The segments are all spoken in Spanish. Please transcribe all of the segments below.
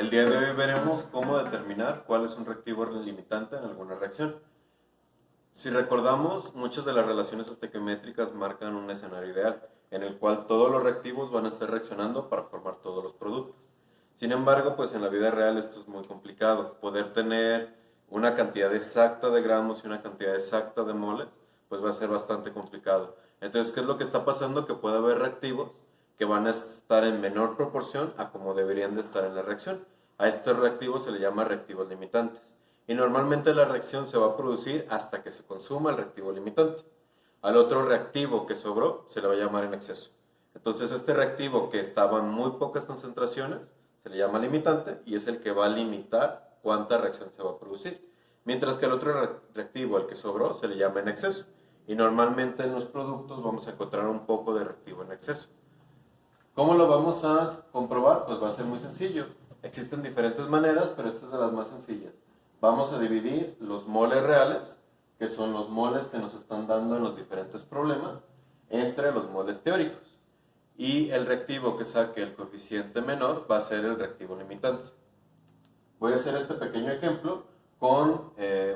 El día de hoy veremos cómo determinar cuál es un reactivo limitante en alguna reacción. Si recordamos, muchas de las relaciones estequiométricas marcan un escenario ideal, en el cual todos los reactivos van a estar reaccionando para formar todos los productos. Sin embargo, pues en la vida real esto es muy complicado. Poder tener una cantidad exacta de gramos y una cantidad exacta de moles, pues va a ser bastante complicado. Entonces, ¿qué es lo que está pasando? Que puede haber reactivos que van a estar en menor proporción a como deberían de estar en la reacción. A estos reactivos se le llama reactivos limitantes. Y normalmente la reacción se va a producir hasta que se consuma el reactivo limitante. Al otro reactivo que sobró se le va a llamar en exceso. Entonces este reactivo que estaba en muy pocas concentraciones se le llama limitante y es el que va a limitar cuánta reacción se va a producir. Mientras que el otro reactivo, el que sobró, se le llama en exceso. Y normalmente en los productos vamos a encontrar un poco de reactivo en exceso. ¿Cómo lo vamos a comprobar? Pues va a ser muy sencillo. Existen diferentes maneras, pero esta es de las más sencillas. Vamos a dividir los moles reales, que son los moles que nos están dando en los diferentes problemas, entre los moles teóricos. Y el reactivo que saque el coeficiente menor va a ser el reactivo limitante. Voy a hacer este pequeño ejemplo con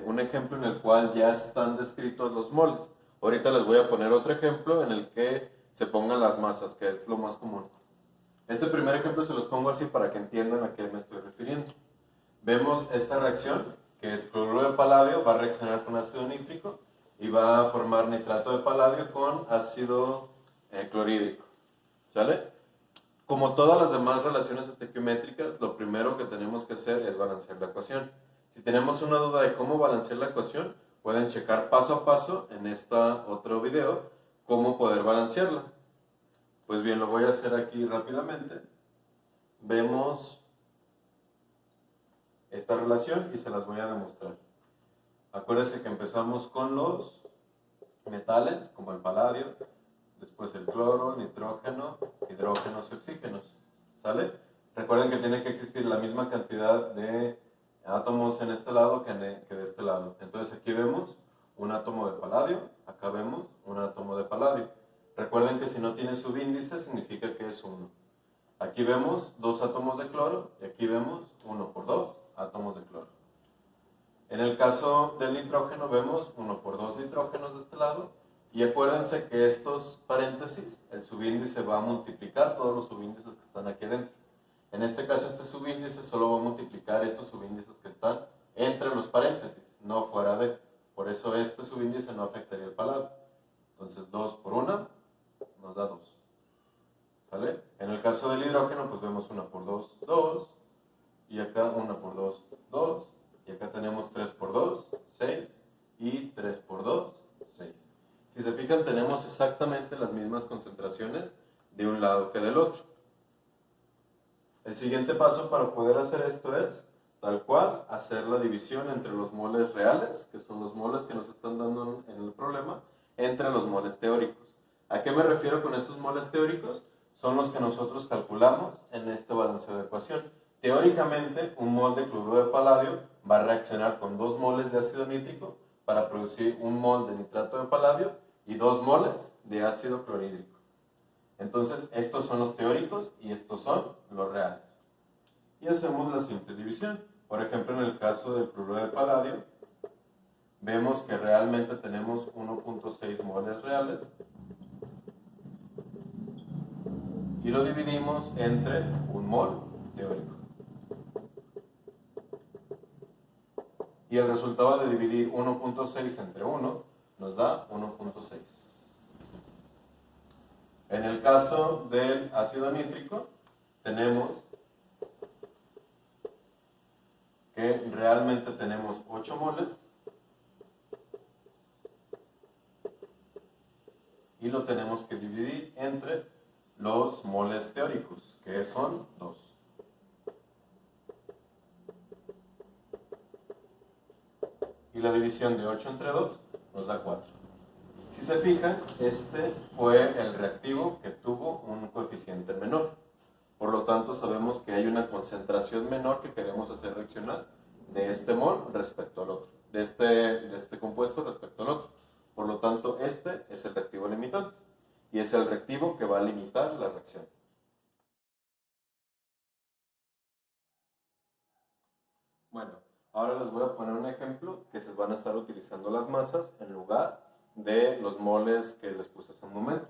un ejemplo en el cual ya están descritos los moles. Ahorita les voy a poner otro ejemplo en el que se pongan las masas, que es lo más común. Este primer ejemplo se los pongo así para que entiendan a qué me estoy refiriendo. Vemos esta reacción, que es cloruro de paladio, va a reaccionar con ácido nítrico y va a formar nitrato de paladio con ácido clorhídrico. ¿Sale? Como todas las demás relaciones estequiométricas, lo primero que tenemos que hacer es balancear la ecuación. Si tenemos una duda de cómo balancear la ecuación, pueden checar paso a paso en este otro video cómo poder balancearla. Pues bien, lo voy a hacer aquí rápidamente. Vemos esta relación y se las voy a demostrar. Acuérdense que empezamos con los metales, como el paladio, después el cloro, nitrógeno, hidrógenos y oxígenos. ¿Sale? Recuerden que tiene que existir la misma cantidad de átomos en este lado que de este lado. Entonces aquí vemos un átomo de paladio, acá vemos un átomo de paladio. Recuerden que si no tiene subíndice significa que es 1. Aquí vemos 2 átomos de cloro y aquí vemos 1 por 2 átomos de cloro. En el caso del nitrógeno vemos 1 por 2 nitrógenos de este lado y acuérdense que estos paréntesis, el subíndice va a multiplicar todos los subíndices que están aquí adentro. En este caso este subíndice solo va a multiplicar estos subíndices que están entre los paréntesis, no fuera de. Por eso este subíndice no afectaría el paladio. Entonces 2 por 1 nos da 2. ¿Sale? En el caso del hidrógeno pues vemos 1 por 2, 2. Y acá 1 por 2, 2. Y acá tenemos 3 por 2, 6. Y 3 por 2, 6. Si se fijan, tenemos exactamente las mismas concentraciones de un lado que del otro. El siguiente paso para poder hacer esto es, tal cual, hacer la división entre los moles reales, que son los moles que nos están dando en el problema, entre los moles teóricos. ¿A qué me refiero con estos moles teóricos? Son los que nosotros calculamos en este balanceo de ecuación. Teóricamente, un mol de cloruro de paladio va a reaccionar con 2 moles de ácido nítrico para producir un mol de nitrato de paladio y 2 moles de ácido clorhídrico. Entonces, estos son los teóricos y estos son los reales. Y hacemos la simple división. Por ejemplo, en el caso del cloruro de paladio, vemos que realmente tenemos 1.6 moles reales y lo dividimos entre un mol teórico. Y el resultado de dividir 1.6 entre 1 nos da 1.6. En el caso del ácido nítrico, tenemos que realmente tenemos 8 moles y lo tenemos que dividir entre los moles teóricos, que son 2. Y la división de 8 entre 2 nos da 4. Si se fijan, este fue el reactivo que tuvo un coeficiente menor. Por lo tanto, sabemos que hay una concentración menor que queremos hacer reaccionar de este mol respecto al otro, de este compuesto respecto al otro. Por lo tanto, este es el reactivo limitante y es el reactivo que va a limitar la reacción. Ahora les voy a poner un ejemplo que se van a estar utilizando las masas en lugar de los moles que les puse hace un momento.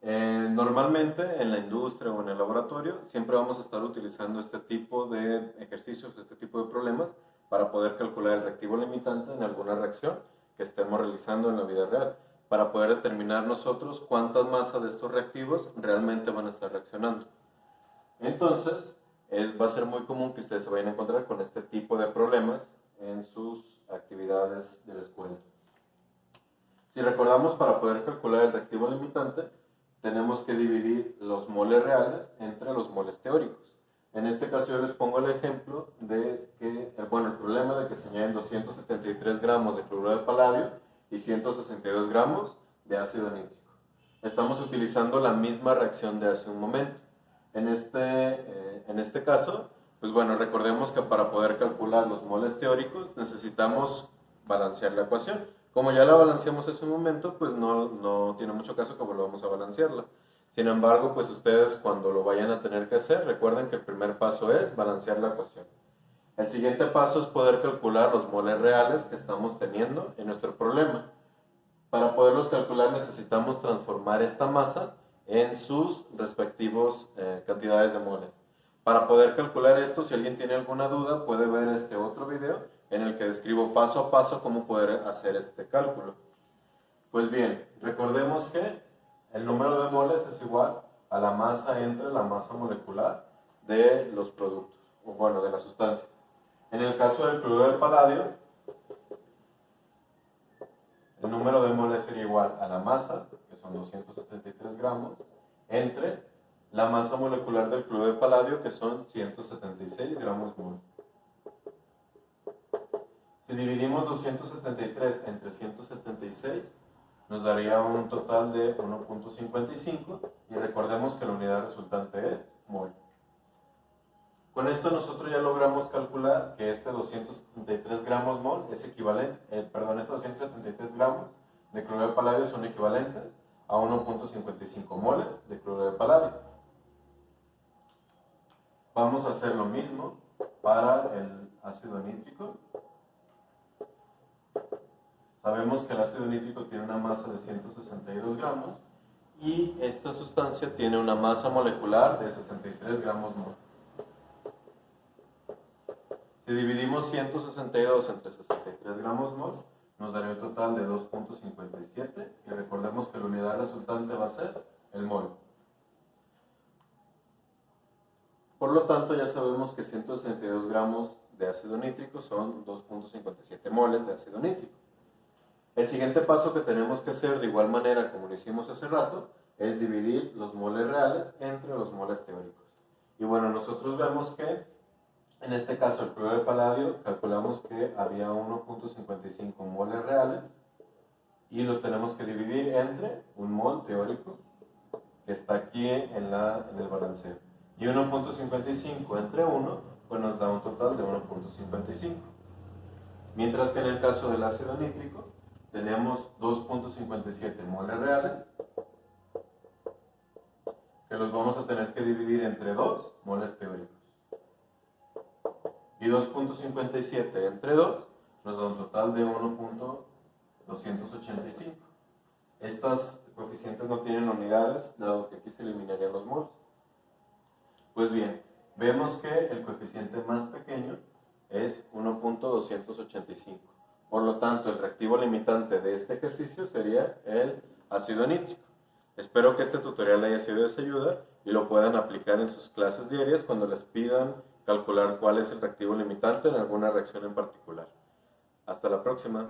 Normalmente en la industria o en el laboratorio siempre vamos a estar utilizando este tipo de ejercicios, este tipo de problemas para poder calcular el reactivo limitante en alguna reacción que estemos realizando en la vida real, para poder determinar nosotros cuántas masas de estos reactivos realmente van a estar reaccionando. Entonces, va a ser muy común que ustedes se vayan a encontrar con este tipo de problemas en sus actividades de la escuela. Si recordamos, para poder calcular el reactivo limitante, tenemos que dividir los moles reales entre los moles teóricos. En este caso yo les pongo el ejemplo de que, el problema de que se añaden 273 gramos de cloruro de paladio y 162 gramos de ácido nítrico. Estamos utilizando la misma reacción de hace un momento. En este caso, recordemos que para poder calcular los moles teóricos necesitamos balancear la ecuación. Como ya la balanceamos hace un momento, pues no tiene mucho caso que volvamos a balancearla. Sin embargo, pues ustedes cuando lo vayan a tener que hacer, recuerden que el primer paso es balancear la ecuación. El siguiente paso es poder calcular los moles reales que estamos teniendo en nuestro problema. Para poderlos calcular necesitamos transformar esta masa en sus respectivos cantidades de moles. Para poder calcular esto, si alguien tiene alguna duda, puede ver este otro video en el que describo paso a paso cómo poder hacer este cálculo. Pues bien, recordemos que el número de moles es igual a la masa entre la masa molecular de los productos, o de la sustancia. En el caso del cloruro de paladio, el número de moles sería igual a la masa, que son 273 gramos, entre la masa molecular del cloruro de paladio, que son 176 gramos mol. Si dividimos 273 entre 176, nos daría un total de 1.55 y recordemos que la unidad resultante es mol. Con esto nosotros ya logramos calcular que este 273 gramos mol es equivalente, estos 273 gramos de cloruro de paladio son equivalentes a 1.55 moles de cloruro de paladio. Vamos a hacer lo mismo para el ácido nítrico. Sabemos que el ácido nítrico tiene una masa de 162 gramos y esta sustancia tiene una masa molecular de 63 gramos mol. Si dividimos 162 entre 63 gramos mol, nos daría un total de 2.57 y recordemos que la unidad resultante va a ser el mol. Por lo tanto, ya sabemos que 162 gramos de ácido nítrico son 2.57 moles de ácido nítrico. El siguiente paso que tenemos que hacer, de igual manera como lo hicimos hace rato, es dividir los moles reales entre los moles teóricos. Y nosotros vemos que en este caso el cloruro de paladio calculamos que había 1.55 moles reales y los tenemos que dividir entre un mol teórico que está aquí en el balanceo. Y 1.55 entre 1 pues nos da un total de 1.55. Mientras que en el caso del ácido nítrico tenemos 2.57 moles reales que los vamos a tener que dividir entre 2 moles teóricos. Y 2.57 entre 2 nos da un total de 1.285. Estas coeficientes no tienen unidades, dado que aquí se eliminarían los moles. Pues bien, vemos que el coeficiente más pequeño es 1.285. Por lo tanto, el reactivo limitante de este ejercicio sería el ácido nítrico. Espero que este tutorial haya sido de su ayuda y lo puedan aplicar en sus clases diarias cuando les pidan calcular cuál es el reactivo limitante en alguna reacción en particular. Hasta la próxima.